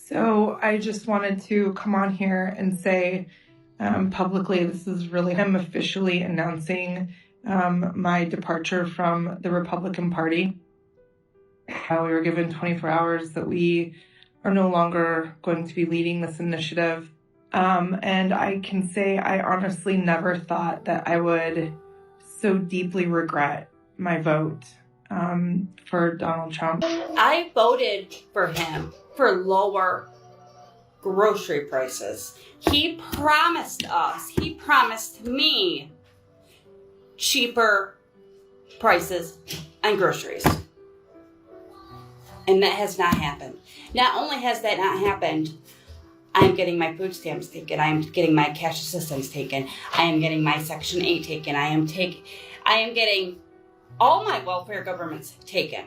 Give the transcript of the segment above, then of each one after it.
So I just wanted to come on here and say publicly, I'm officially announcing my departure from the Republican Party. We were given 24 hours that we are no longer going to be leading this initiative. And I can say I honestly never thought that I would so deeply regret my vote for Donald Trump. I voted for him for lower grocery prices. He promised me cheaper prices on groceries. And that has not happened. Not only has that not happened, I am getting my food stamps taken. I am getting my cash assistance taken. I am getting my Section 8 taken. I am getting all my welfare governments taken.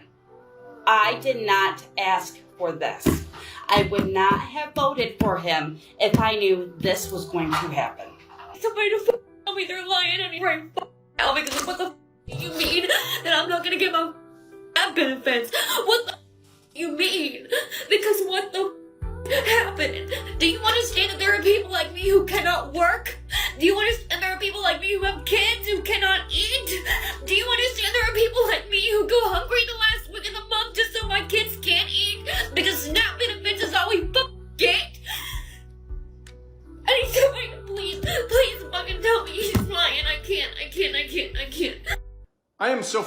I did not ask for this. I would not have voted for him if I knew this was going to happen. Somebody to tell me they're lying on me right now because what the you mean that I'm not going to get my benefits? What the you mean? Because what the happened? Do you understand that there are people like me who cannot work? Do you understand there are people like me who have kids who cannot eat? Do you understand there are people like me who go hungry the last week of the month just so my kids can't eat? Because SNAP benefits is all we get? I need somebody to please fucking tell me he's lying. I can't. I am so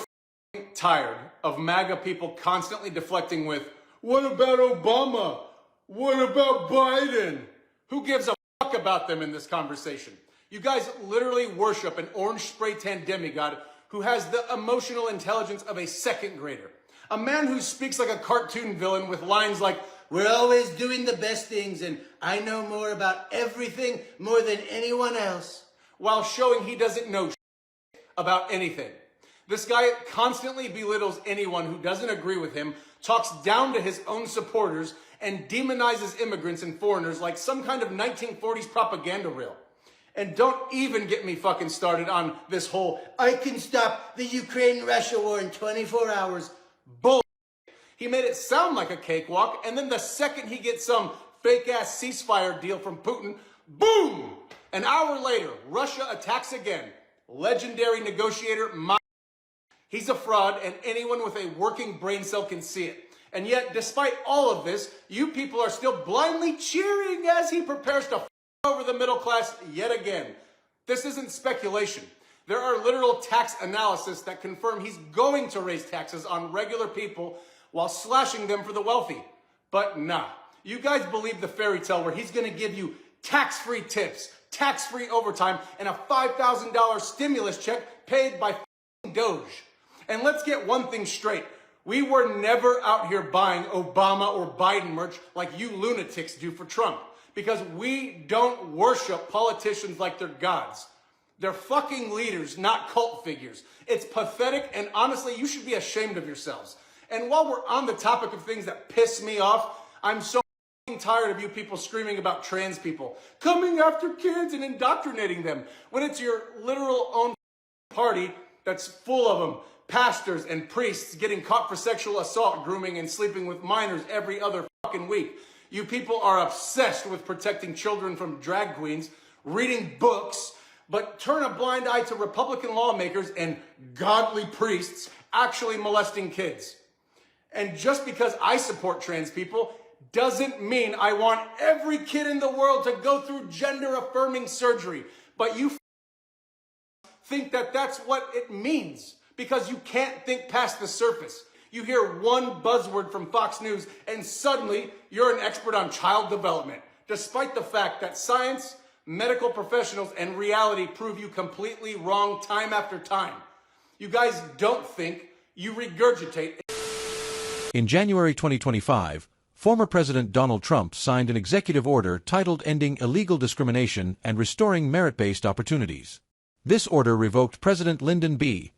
tired of MAGA people constantly deflecting with, what about Obama? What about Biden? Who gives a fuck about them in this conversation? You guys literally worship an orange spray tan demigod who has the emotional intelligence of a second grader. A man who speaks like a cartoon villain with lines like, we're always doing the best things and I know more about everything more than anyone else, while showing he doesn't know about anything. This guy constantly belittles anyone who doesn't agree with him, talks down to his own supporters, and demonizes immigrants and foreigners like some kind of 1940s propaganda reel. And don't even get me fucking started on this whole, I can stop the Ukraine-Russia war in 24 hours bull. He made it sound like a cakewalk, and then the second he gets some fake-ass ceasefire deal from Putin, boom! An hour later, Russia attacks again. Legendary negotiator, he's a fraud, and anyone with a working brain cell can see it. And yet, despite all of this, you people are still blindly cheering as he prepares to over the middle class yet again. This isn't speculation. There are literal tax analysis that confirm he's going to raise taxes on regular people while slashing them for the wealthy. But nah, you guys believe the fairy tale where he's going to give you tax-free tips, tax-free overtime, and a $5,000 stimulus check paid by Doge. And let's get one thing straight. We were never out here buying Obama or Biden merch like you lunatics do for Trump, because we don't worship politicians like they're gods. They're fucking leaders, not cult figures. It's pathetic, and honestly, you should be ashamed of yourselves. And while we're on the topic of things that piss me off, I'm so tired of you people screaming about trans people, coming after kids and indoctrinating them, when it's your literal own party that's full of them. Pastors and priests getting caught for sexual assault, grooming, and sleeping with minors every other fucking week. You people are obsessed with protecting children from drag queens, reading books, but turn a blind eye to Republican lawmakers and godly priests actually molesting kids. And just because I support trans people doesn't mean I want every kid in the world to go through gender-affirming surgery. But you think that that's what it means, because you can't think past the surface. You hear one buzzword from Fox News and suddenly you're an expert on child development, despite the fact that science, medical professionals, and reality prove you completely wrong time after time. You guys don't think, you regurgitate. In January 2025, former President Donald Trump signed an executive order titled Ending Illegal Discrimination and Restoring Merit-Based Opportunities. This order revoked President Lyndon B.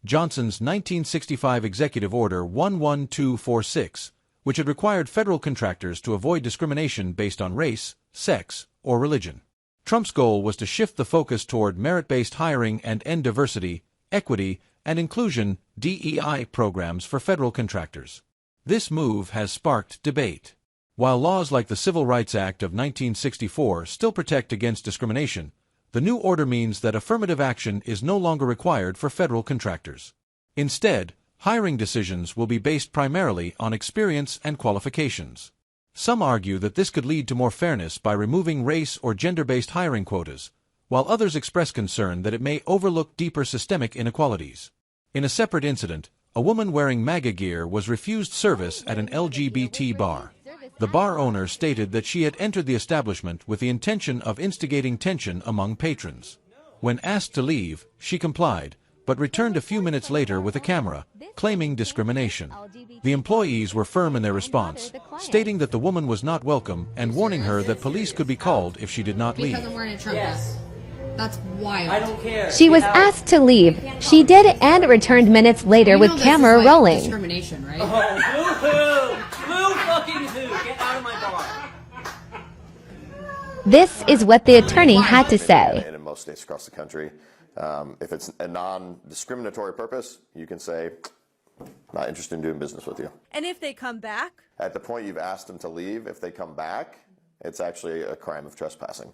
Johnson's 1965 Executive Order 11246, which had required federal contractors to avoid discrimination based on race, sex, or religion. Trump's goal was to shift the focus toward merit-based hiring and end diversity, equity, and inclusion (DEI) programs for federal contractors. This move has sparked debate. While laws like the Civil Rights Act of 1964 still protect against discrimination, the new order means that affirmative action is no longer required for federal contractors. Instead, hiring decisions will be based primarily on experience and qualifications. Some argue that this could lead to more fairness by removing race or gender-based hiring quotas, while others express concern that it may overlook deeper systemic inequalities. In a separate incident, a woman wearing MAGA gear was refused service at an LGBT bar. The bar owner stated that she had entered the establishment with the intention of instigating tension among patrons. When asked to leave, she complied, but returned a few minutes later with a camera, claiming discrimination. The employees were firm in their response, stating that the woman was not welcome and warning her that police could be called if she did not leave. Because I'm wearing a Trump Yes. That's wild. I don't care. She was asked to leave. She did and returned minutes later with camera like rolling. Discrimination, right? Oh, boo-hoo! Boo fucking who! Get out of my bar! This is what the attorney had to say. And in most states across the country, if it's a non-discriminatory purpose, you can say, not interested in doing business with you. And if they come back? At the point you've asked them to leave, if they come back, it's actually a crime of trespassing.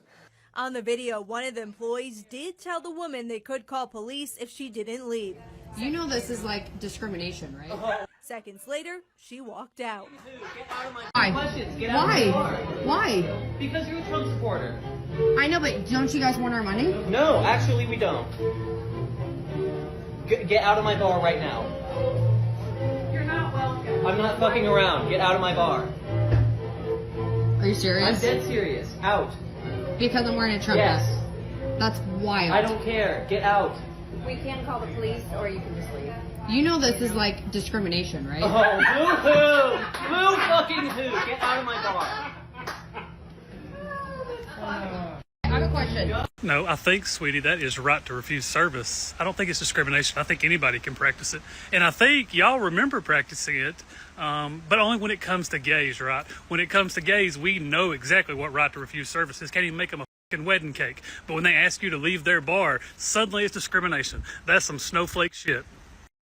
On the video, one of the employees did tell the woman they could call police if she didn't leave. You know this is like discrimination, right? Seconds later, she walked out. Get out of my Why? questions. Get out of my bar. Why? Because you're a Trump supporter. I know, but don't you guys want our money? No, actually we don't. Get out of my bar right now. You're not welcome. I'm not fucking around. Get out of my bar. Are you serious? I'm dead serious. Out. Because I'm wearing a Trump Yes. vest. That's wild. I don't care. Get out. We can call the police, or you can just leave. You know this is like discrimination, right? Oh, boo-hoo! Boo fucking who! Get out of my bar. I have a question. No, I think, sweetie, that is right to refuse service. I don't think it's discrimination. I think anybody can practice it. And I think y'all remember practicing it, but only when it comes to gays, right? When it comes to gays, we know exactly what right to refuse service is. Can't even make them a fucking wedding cake. But when they ask you to leave their bar, suddenly it's discrimination. That's some snowflake shit.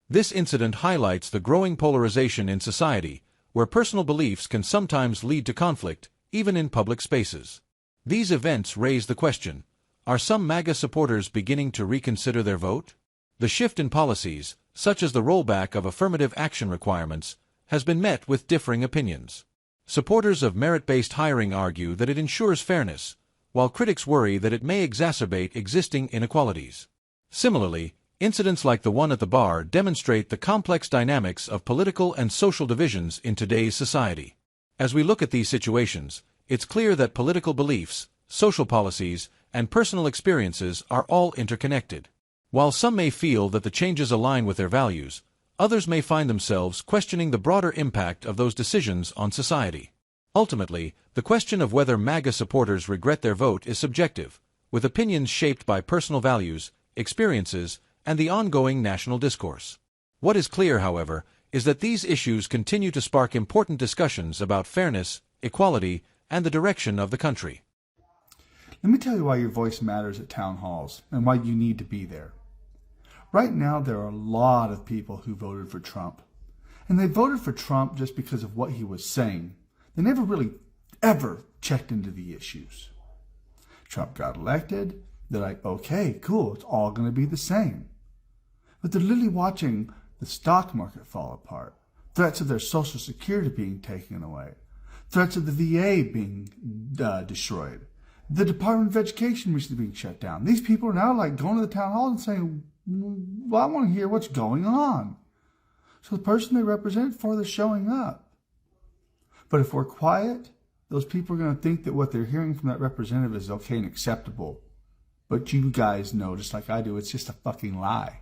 This incident highlights the growing polarization in society, where personal beliefs can sometimes lead to conflict, even in public spaces. These events raise the question, are some MAGA supporters beginning to reconsider their vote? The shift in policies, such as the rollback of affirmative action requirements, has been met with differing opinions. Supporters of merit-based hiring argue that it ensures fairness, while critics worry that it may exacerbate existing inequalities. Similarly, incidents like the one at the bar demonstrate the complex dynamics of political and social divisions in today's society. As we look at these situations, it's clear that political beliefs, social policies, and personal experiences are all interconnected. While some may feel that the changes align with their values, others may find themselves questioning the broader impact of those decisions on society. Ultimately, the question of whether MAGA supporters regret their vote is subjective, with opinions shaped by personal values, experiences, and the ongoing national discourse. What is clear, however, is that these issues continue to spark important discussions about fairness, equality, and the direction of the country. Let me tell you why your voice matters at town halls and why you need to be there. Right now, there are a lot of people who voted for Trump. And they voted for Trump just because of what he was saying. They never really, ever checked into the issues. Trump got elected. They're like, okay, cool, it's all going to be the same. But they're literally watching the stock market fall apart. Threats of their Social Security being taken away. Threats of the VA being destroyed. The Department of Education recently being shut down. These people are now like going to the town hall and saying, well, I want to hear what's going on. So the person they represent for, they're showing up. But if we're quiet, those people are going to think that what they're hearing from that representative is okay and acceptable. But you guys know, just like I do, it's just a fucking lie.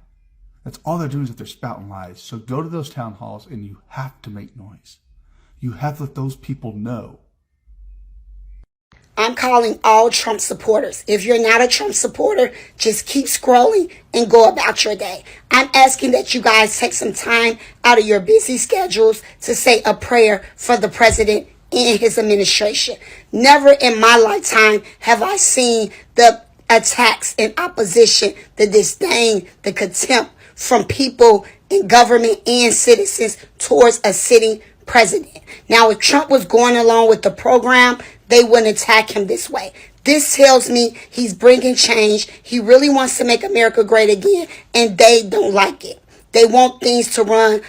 That's all they're doing is that they're spouting lies. So go to those town halls and you have to make noise. You have to let those people know. I'm calling all Trump supporters. If you're not a Trump supporter, just keep scrolling and go about your day. I'm asking that you guys take some time out of your busy schedules to say a prayer for the president and his administration. Never in my lifetime have I seen the attacks and opposition, the disdain, the contempt from people in government and citizens towards a sitting president. Now, if Trump was going along with the program, they wouldn't attack him this way. This tells me he's bringing change. He really wants to make America great again, and they don't like it. They want things to run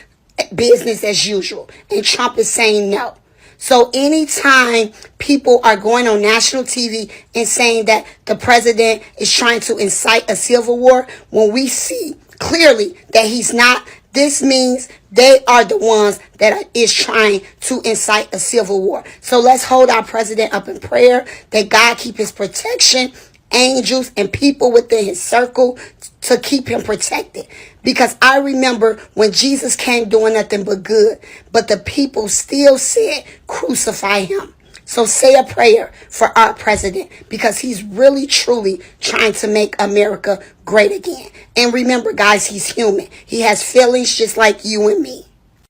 business as usual, and Trump is saying no. So anytime people are going on national TV and saying that the president is trying to incite a civil war, when we see clearly that he's not, this means they are the ones that is trying to incite a civil war. So let's hold our president up in prayer, that God keep his protection, angels and people within his circle to keep him protected. Because I remember when Jesus came doing nothing but good, but the people still said, crucify him. So say a prayer for our president, because he's really, truly trying to make America great again. And remember, guys, he's human. He has feelings just like you and me.